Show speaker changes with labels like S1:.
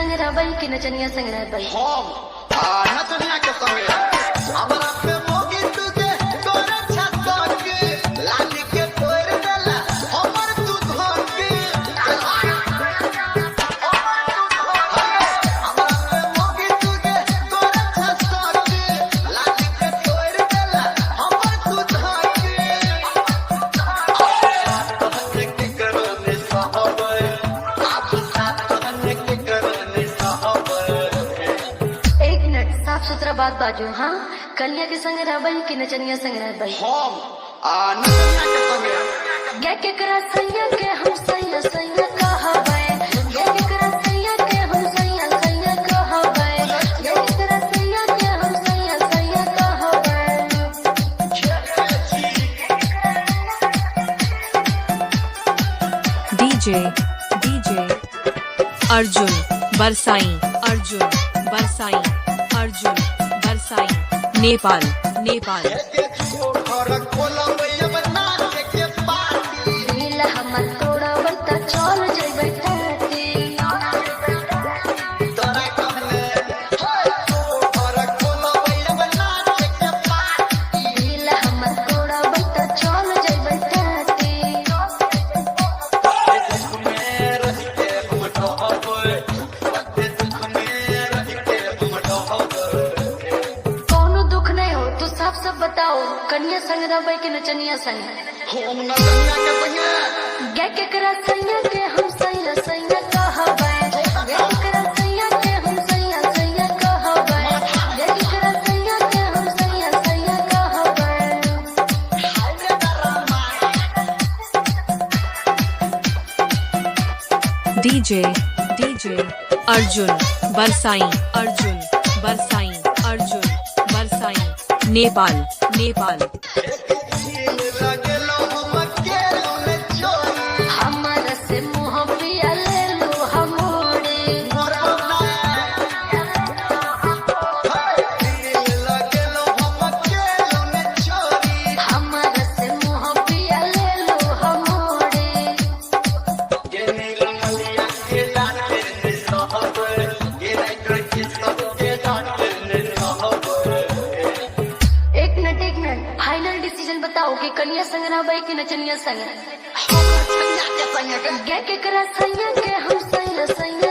S1: संग रहबई कि नचनिया संग रहबई?
S2: हम नचनिया के संगे हमरा पे मोगी तुझे तोरे छत्ता के लाली के तोड़ देला हमर तू धोके हमरा पे मोगी तुझे तोरे छत्ता के लाली के तोड़ देला हमर तू धोके की करने साहब आप साथ की करने साहब।
S1: एक मिनट, साफ सुथरा बात बाजू। हाँ, कन्या के संग रहबई कि नचनिया संग रहबई?
S2: हम नचनिया के संगे
S1: गे केकरा सैया के हम सैया सैया कहबै? गे केकरा सैया के हम सैया सैया कहबै? गे केकरा सैया के हम सैया सैया कहबै?
S3: डीजे अर्जुन बरसाई, अर्जुन बरसाई, अर्जुन बरसाई, नेपाल।
S1: दिल हमर तोड़बै त चल जइबै ताती। दिल हमर तोड़बै त चल जइबै ताती। कौनो दुख नहीं हो, तू साफ साफ बताओ, कन्या संग रहबै कि नचनिया संग?
S2: हम नचनिया के संगे
S1: गे केकरा सैया के हम सैया सैया कहबै? गे केकरा सैया के हम सैया सैया कहबै? गे केकरा सैया के हम सैया सैया कहबै?
S3: डीजे अर्जुन बरसाई, अर्जुन बरसाई, अर्जुन बरसाई, नेपाल।
S1: हमर से मुँह पिया ले लो हमोड़े। हमर से मुँह पिया ले लो हमोड़े। एक मिनट, फाइनल डिसीजन बताओ कि कन्या संग रहबै कि नचनिया संग? गे केकरा सैया के हम सैया सैया